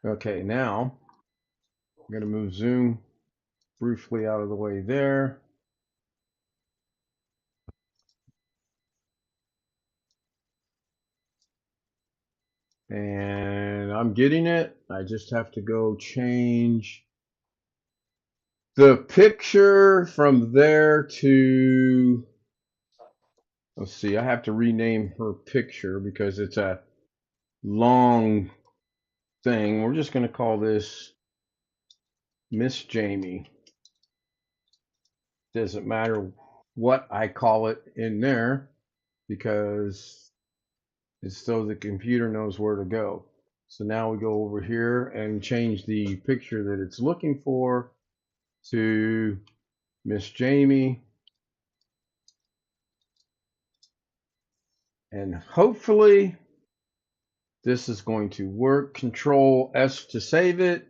Okay, now I'm going to move Zoom briefly out of the way there. And I'm getting it. I just have to go change the picture from there to, let's see, I have to rename her picture because it's a long thing. We're just going to call this Miss Jamie. Doesn't matter what I call it in there because it's so the computer knows where to go. So now we go over here and change the picture that it's looking for to Miss Jamie. And hopefully this is going to work. Control S to save it.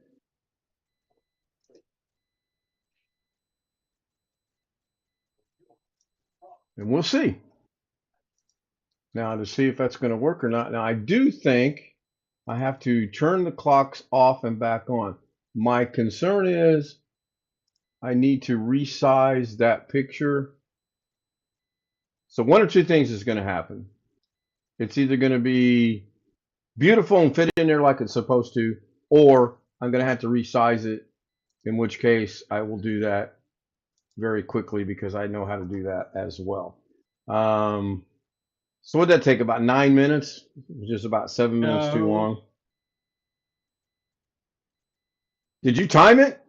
And we'll see. Now to see if that's going to work or not. Now I do think I have to turn the clocks off and back on. My concern is I need to resize that picture. So one or two things is going to happen. It's either going to be beautiful and fit in there like it's supposed to, or I'm going to have to resize it, in which case I will do that very quickly because I know how to do that as well. So would that take about 9 minutes? Just about 7 minutes too No. long. Did you time it?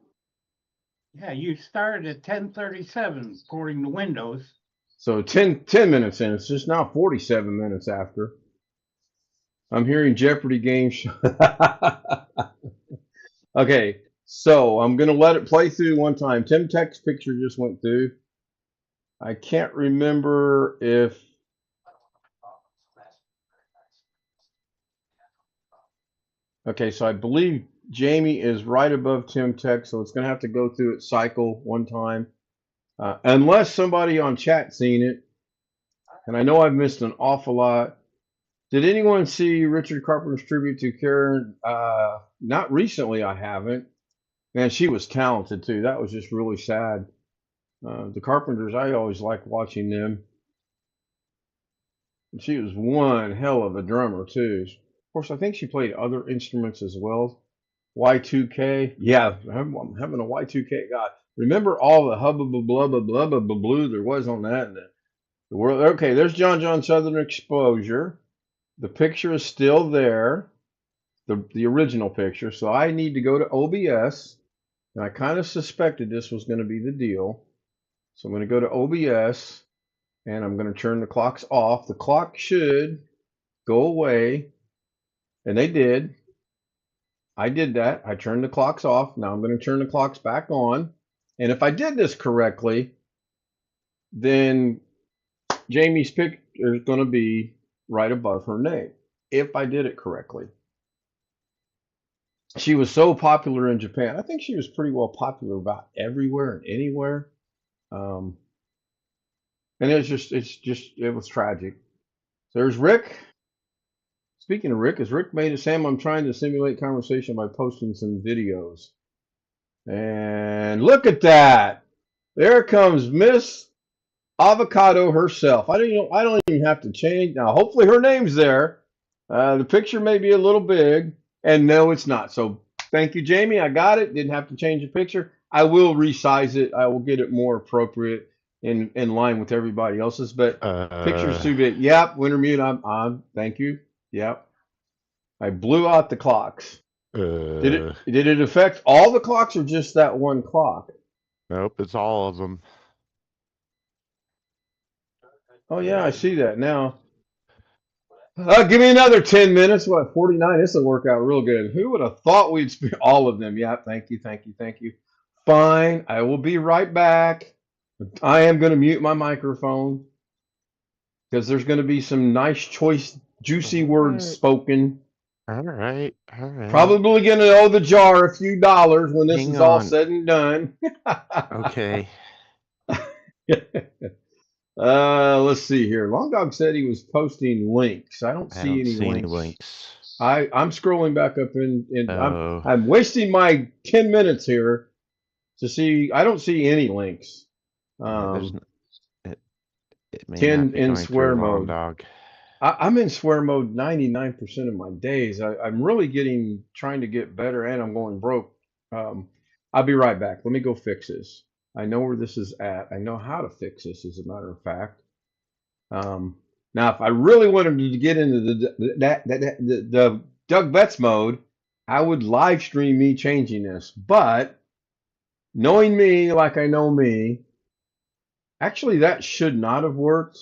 Yeah, you started at 10:37 according to Windows. So 10 minutes in. It's just now 47 minutes after. I'm hearing Jeopardy game show. Okay, so I'm going to let it play through one time. Tim Tech's picture just went through. I can't remember if... Okay, so I believe Jamie is right above Tim Tech, so it's going to have to go through its cycle one time. Unless somebody on chat seen it. And I know I've missed an awful lot. Did anyone see Richard Carpenter's tribute to Karen? Not recently, I haven't. Man, she was talented too. That was just really sad. The Carpenters, I always liked watching them. And she was one hell of a drummer too. Of course, I think she played other instruments as well. Y2K, yeah, I'm having a Y2K guy. Remember all the hubba blah blah blah blah blue there was on that in the world. Okay, there's John Southern Exposure. The picture is still there, the original picture. So I need to go to OBS, and I kind of suspected this was going to be the deal. So I'm going to go to OBS, and I'm going to turn the clocks off. The clock should go away, and they did. I did that. I turned the clocks off. Now I'm going to turn the clocks back on. And if I did this correctly, then Jamie's picture is going to be right above her name, if I did it correctly. She was so popular in Japan. I think she was pretty well popular about everywhere and anywhere. And it was tragic. So there's Rick. Speaking of Rick, as Rick made it, Sam, I'm trying to simulate conversation by posting some videos. And look at that. There comes Miss Avocado herself. I don't even have to change. Now, hopefully her name's there. The picture may be a little big, and no, it's not. So thank you, Jamie. I got it. Didn't have to change the picture. I will resize it. I will get it more appropriate in line with everybody else's. But picture's too big. Yep, winter mute. I'm on. Thank you. Yep. I blew out the clocks. Did it affect all the clocks or just that one clock? Nope, it's all of them. Oh yeah, I see that now. Give me another 10 minutes. What, 49? This will work out real good. Who would have thought we'd spend all of them? Yeah, thank you, thank you, thank you. Fine, I will be right back. I am going to mute my microphone because there's going to be some nice, choice, juicy words spoken. All right. Probably going to owe the jar a few dollars when this Hang is all on. said and done. Okay. Let's see here. Long Dog said he was posting links. I don't see any links. I'm scrolling back up and I'm wasting my 10 minutes here to see. I don't see any links. It may 10 not be in going swear through mode. Dog. I'm in swear mode 99% of my days. I'm really trying to get better, and I'm going broke. I'll be right back. Let me go fix this. I know where this is at. I know how to fix this, as a matter of fact. Now, if I really wanted to get into the Doug Betts mode, I would live stream me changing this. But knowing me like I know me, actually, that should not have worked.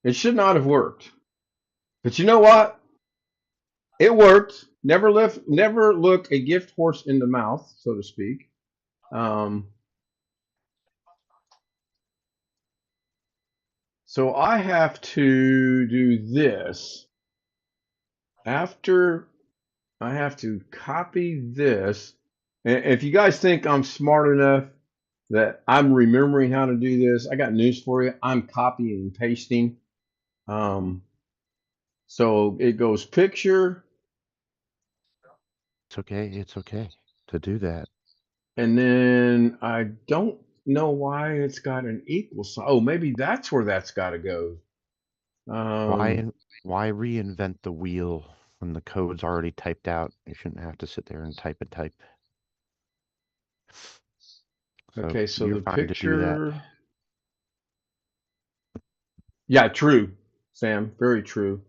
It should not have worked. But you know what? It worked. Never look a gift horse in the mouth, so to speak. So I have to do this. After I have to copy this. And if you guys think I'm smart enough that I'm remembering how to do this, I got news for you. I'm copying and pasting. So it goes picture, It's okay. It's okay to do that. and then I don't know why it's got an equal sign. Oh, maybe that's where that's got to go. Why Um, why reinvent the wheel when the code's already typed out? You shouldn't have to sit there and type. So okay, so you're the fine to do that. picture. Yeah, true, Sam. Very true.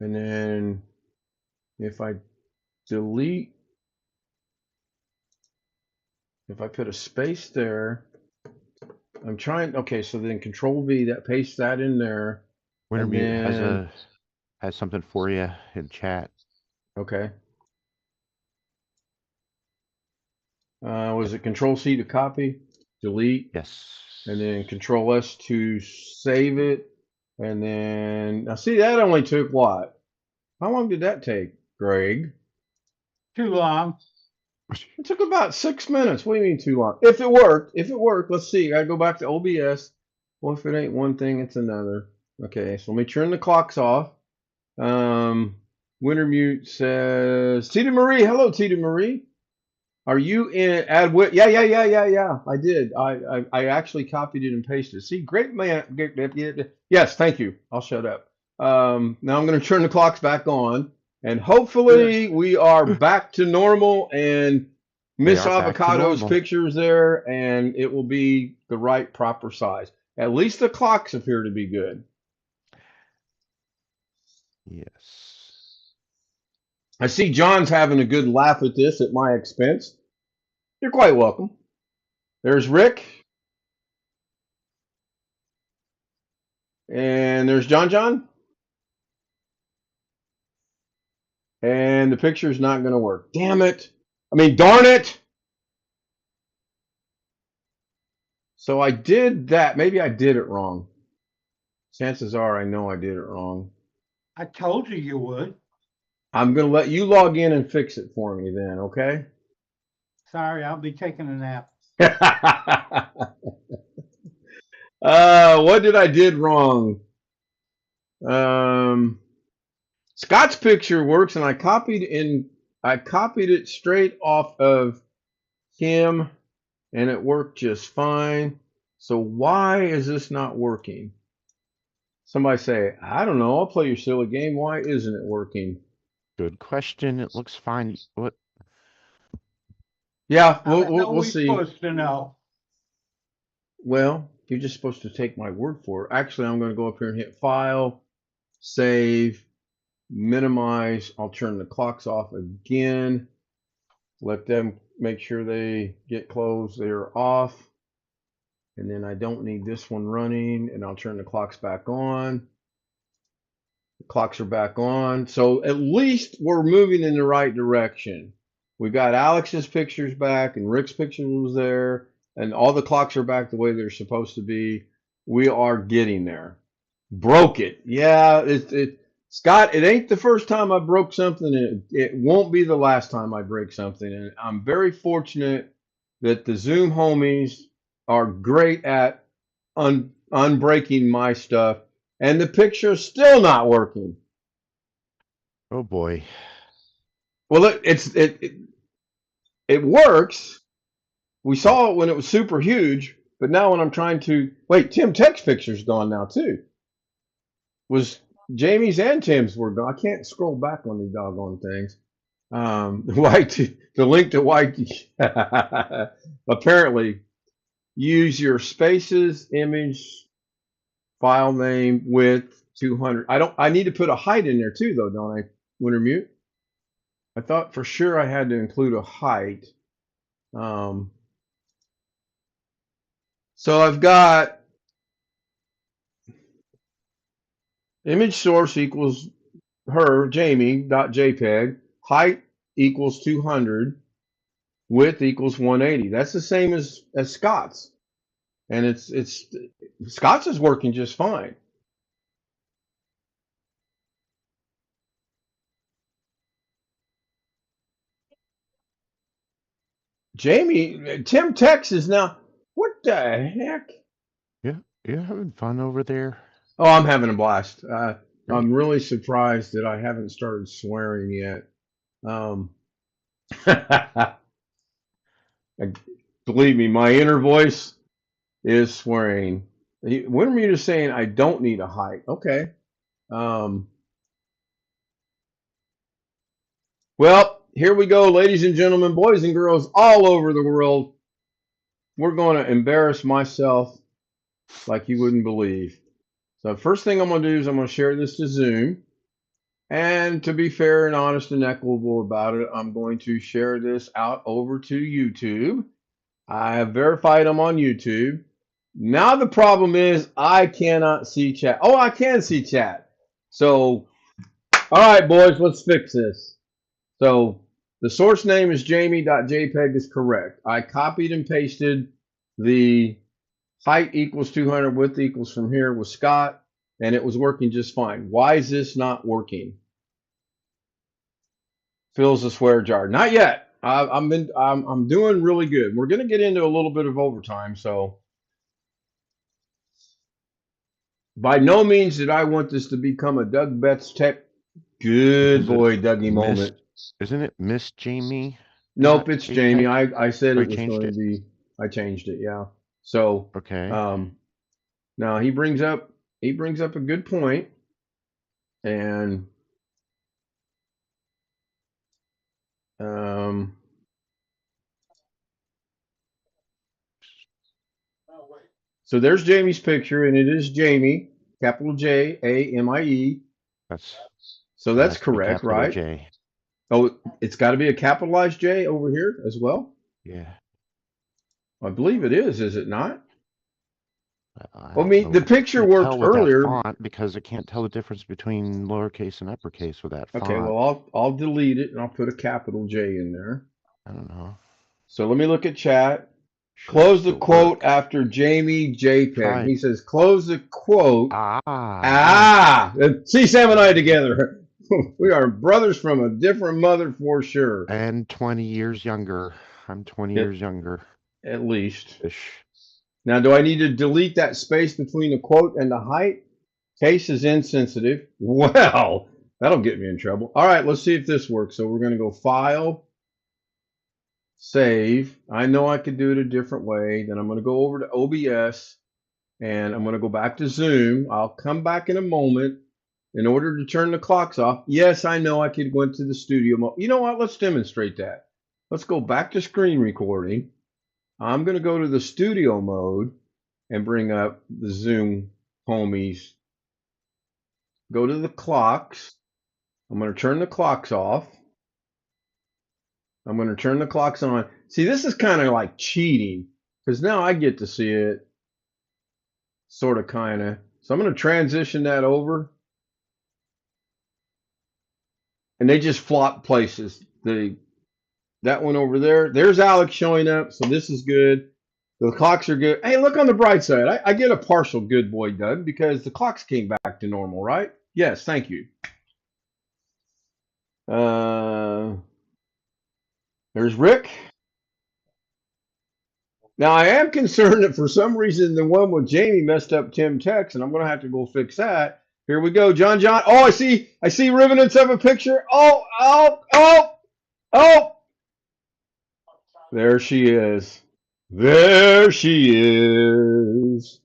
And then if I delete, if I put a space there, I'm trying. Okay, so then Control V, that paste that in there, and Wintermute then has something for you in chat. okay. Was it Control C to copy, delete, Yes. and then Control S to save it, and then now see that only took what? How long did that take, Greg? Too long. It took about 6 minutes. What do you mean too long? If it worked, let's see. I go back to OBS. Well, if it ain't one thing, it's another. Okay, so let me turn the clocks off. Wintermute says, Tita Marie. Hello, Tita Marie. Are you in AdWit? Yeah. I did. I actually copied it and pasted it. See, great man. Yes, thank you. I'll shut up. Now I'm going to turn the clocks back on, and Good. hopefully we are back to normal. And They Miss are back to Avocado's normal. picture's there, and it will be the right proper size. At least the clocks appear to be good. Yes. I see John's having a good laugh at this at my expense. You're quite welcome. There's Rick. And there's John. And the picture's not going to work. Damn it. I mean, darn it. So I did that. Maybe I did it wrong. Chances are I know I did it wrong. I told you you would. I'm going to let you log in and fix it for me then, okay? Sorry, I'll be taking a nap. What did I did wrong? Scott's picture works, and I copied it straight off of him, and it worked just fine. So why is this not working? Somebody say, I don't know. I'll play your silly game. Why isn't it working? Good question. It looks fine. What? Yeah, How the hell are we'll we see. supposed to know? Well, you're just supposed to take my word for it. Actually, I'm going to go up here and hit File, Save, Minimize. I'll turn the clocks off again. Let them make sure they get closed. They're off. And then I don't need this one running, and I'll turn the clocks back on. The clocks are back on. So at least we're moving in the right direction. We got Alex's pictures back, and Rick's picture was there, and all the clocks are back the way they're supposed to be. We are getting there. Broke it. Yeah, Scott, it ain't the first time I broke something, and it won't be the last time I break something. And I'm very fortunate that the Zoom homies are great at unbreaking my stuff, and the picture's still not working. Oh boy. Well, it works. We Yeah. saw it when it was super huge, but now when I'm trying to wait, Tim Tech's picture's gone now too. Was Jamie's and Tim's were gone. I can't scroll back on these doggone things. The link to White apparently use your spaces, image, file name, width, 200. I need to put a height in there too though, don't I? Wintermute. I thought for sure I had to include a height. So I've got image source equals her, Jamie.jpg, height equals 200, width equals 180. That's the same as Scott's. and it's Scott's is working just fine. Jamie, Tim Tex is now. What the heck? Yeah, you're having fun over there. Oh, I'm having a blast. Great. I'm really surprised that I haven't started swearing yet. Believe me, my inner voice is swearing. Wintermute is saying I don't need a height. Okay. Well, here we go, ladies and gentlemen, boys and girls all over the world. We're going to embarrass myself like you wouldn't believe. So first thing I'm going to do is I'm going to share this to Zoom. And to be fair and honest and equitable about it, I'm going to share this out over to YouTube. I have verified I'm on YouTube. Now the problem is I cannot see chat. Oh, I can see chat. So, all right, boys, let's fix this. So the source name is jamie.jpg is correct. I copied and pasted the height equals 200, width equals from here with Scott, and it was working just fine. Why is this not working? Fills the swear jar. Not yet. I'm doing really good. We're going to get into a little bit of overtime, so by no means did I want this to become a Doug Betts Tech good boy Dougie moment. Isn't it Miss Jamie? Nope, it's JPEG? Jamie. I said Oh, it you was changed going it? to be. I changed it. Yeah. So Okay. now he brings up a good point, and so there's Jamie's picture, and it is Jamie, capital Jamie. So that's has to be correct, capital right? J. Oh, it's got to be a capitalized J over here as well. Yeah. I believe it is it not? I Well, I mean, don't the know. picture Can't worked tell with that earlier. font because it can't tell the difference between lowercase and uppercase with that font. Okay, well, I'll delete it and I'll put a capital J in there. I don't know. So let me look at chat. Should Close the still quote work. after Jamie JPEG. Try. He says, close the quote. Ah. See, Sam and I together. We are brothers from a different mother for sure. And 20 years younger. I'm 20 years younger. At least. Ish. Now, do I need to delete that space between the quote and the height? Case is insensitive. Well, that'll get me in trouble. All right, let's see if this works. So we're going to go File, Save. I know I could do it a different way. Then I'm going to go over to OBS, and I'm going to go back to Zoom. I'll come back in a moment in order to turn the clocks off. Yes, I know I could go into the studio mode. You know what? Let's demonstrate that. Let's go back to screen recording. I'm going to go to the studio mode and bring up the Zoom homies. Go to the clocks. I'm going to turn the clocks off. I'm going to turn the clocks on. See, this is kind of like cheating because now I get to see it sort of kind of. So I'm going to transition that over. And they just flop places. That one over there. There's Alex showing up. So this is good. The clocks are good. Hey, look on the bright side. I get a partial good boy, Doug, because the clocks came back to normal, right? Yes, thank you. There's Rick. Now, I am concerned that for some reason the one with Jamie messed up Tim Tex, and I'm going to have to go fix that. Here we go, John. Oh, I see remnants of a picture. Oh. There she is. There she is.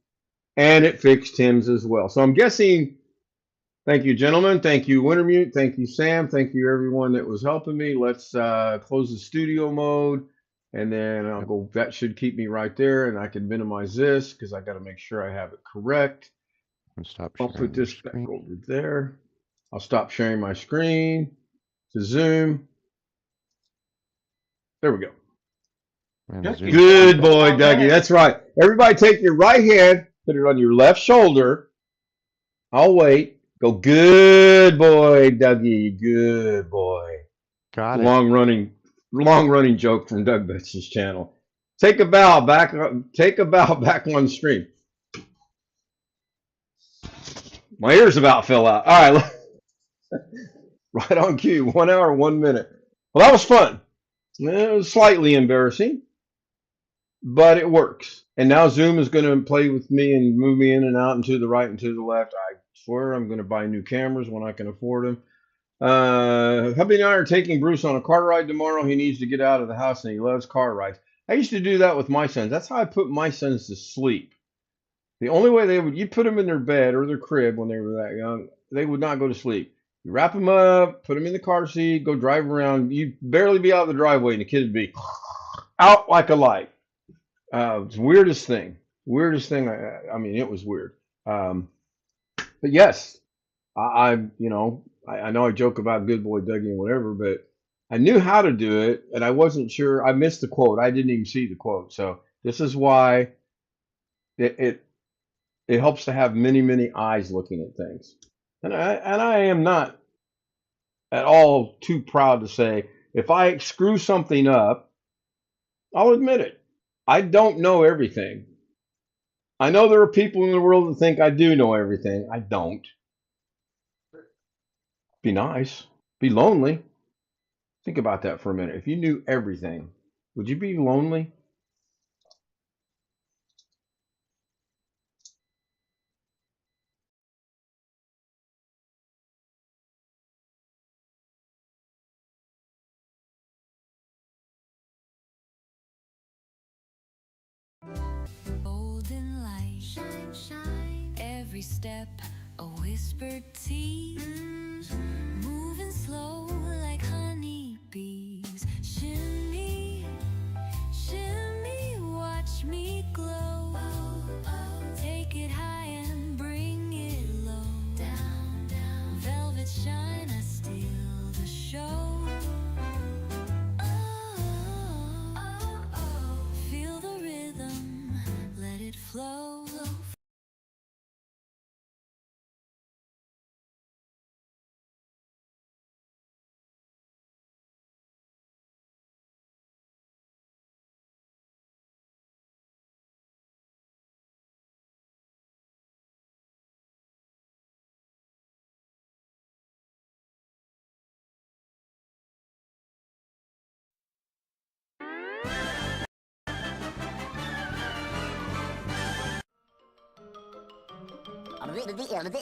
And it fixed Tim's as well. So I'm guessing, thank you, gentlemen. Thank you, Wintermute. Thank you, Sam. Thank you, everyone that was helping me. Let's close the studio mode. And then I'll go, that should keep me right there. And I can minimize this because I got to make sure I have it correct. I'll put this back over there. I'll stop sharing my screen to Zoom. There we go. Good boy, Dougie. That's right. Everybody take your right hand, put it on your left shoulder. I'll wait. Go, good boy, Dougie. Good boy. Got it. Long running joke from Doug Betts' channel. Take a bow back. Take a bow back on stream. My ears about fell out. All right, right on cue. 1 hour, 1 minute. Well, that was fun. It was slightly embarrassing, but it works. And now Zoom is going to play with me and move me in and out and to the right and to the left. I swear I'm going to buy new cameras when I can afford them. Hubby and I are taking Bruce on a car ride tomorrow. He needs to get out of the house and he loves car rides. I used to do that with my sons. That's how I put my sons to sleep. The only way you put them in their bed or their crib when they were that young, they would not go to sleep. You wrap them up, put them in the car seat, go drive around. You'd barely be out of the driveway and the kid would be out like a light. It's the weirdest thing. Weirdest thing. I mean, it was weird. But yes, I know I joke about good boy Dougie and whatever, but I knew how to do it and I wasn't sure. I missed the quote. I didn't even see the quote. So this is why it helps to have many, many eyes looking at things. And I am not at all too proud to say if I screw something up, I'll admit it. I don't know everything. I know there are people in the world that think I do know everything. I don't. Be nice. Be lonely. Think about that for a minute. If you knew everything, would you be lonely? Golden light, shine, shine. Every step, a whispered tea. Moving slow like honeybees. Shimmy, shimmy, watch me glow. Take it high and bring it low. Down, down. Velvet shine, I steal the show. Feel the rhythm, let it flow.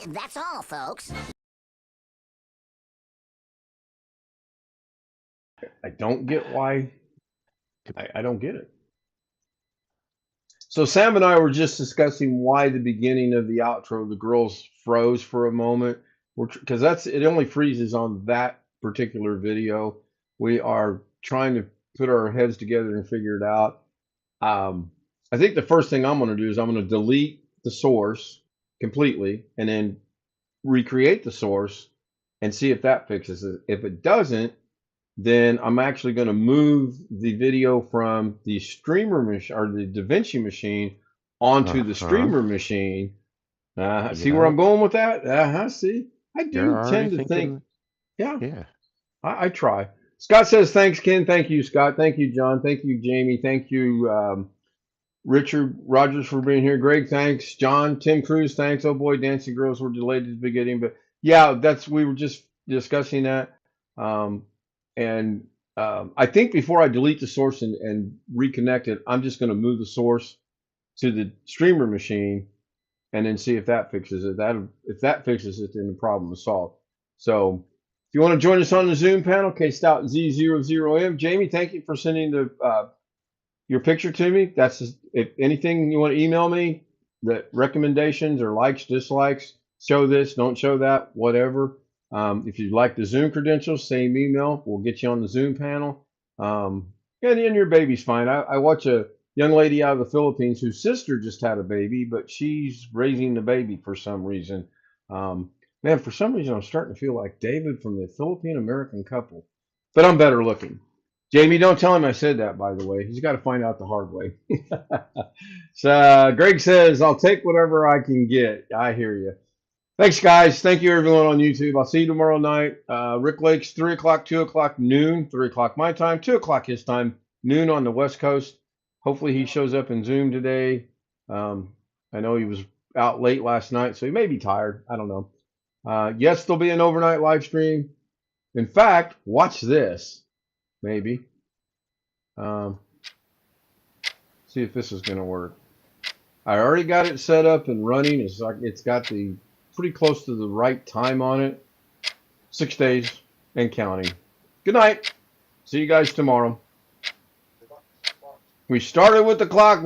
That's all, folks. I don't get why. I don't get it. So Sam and I were just discussing why the beginning of the outro, the girls froze for a moment, because it only freezes on that particular video. We are trying to put our heads together and figure it out. I think the first thing I'm going to do is I'm going to delete the source completely and then recreate the source and see if that fixes it. If it doesn't, then I'm actually going to move the video from the streamer machine or the DaVinci machine onto the streamer machine. See where I'm going with that? See, I do tend to think, yeah. I try. Scott says, thanks, Ken. Thank you, Scott. Thank you, John. Thank you, Jamie. Thank you, Richard Rogers, for being here. Greg, thanks. John, Tim Cruz, thanks. Oh boy, Dancing Girls were delayed at the beginning, but yeah, we were just discussing that. I think before I delete the source and reconnect it, I'm just going to move the source to the streamer machine and then see if that fixes it. If that fixes it, then the problem is solved. So if you want to join us on the Zoom panel, K-Stout Z00M. Jamie, thank you for sending your picture to me. That's just, if anything you want to email me, the recommendations or likes, dislikes, show this, don't show that, whatever. If you'd like the Zoom credentials, same email. We'll get you on the Zoom panel. And your baby's fine. I watch a young lady out of the Philippines whose sister just had a baby, but she's raising the baby for some reason. Man, for some reason, I'm starting to feel like David from the Philippine American couple, but I'm better looking. Jamie, don't tell him I said that, by the way. He's got to find out the hard way. So Greg says, I'll take whatever I can get. I hear you. Thanks, guys. Thank you, everyone on YouTube. I'll see you tomorrow night. Rick Lake's 3 o'clock, 2 o'clock, noon, 3 o'clock my time, 2 o'clock his time, noon on the West Coast. Hopefully he shows up in Zoom today. I know he was out late last night, so he may be tired. I don't know. Yes, there'll be an overnight live stream. In fact, watch this. Maybe. See if this is going to work. I already got it set up and running. It's got the pretty close to the right time on it. 6 days and counting. Good night. See you guys tomorrow. We started with the clock.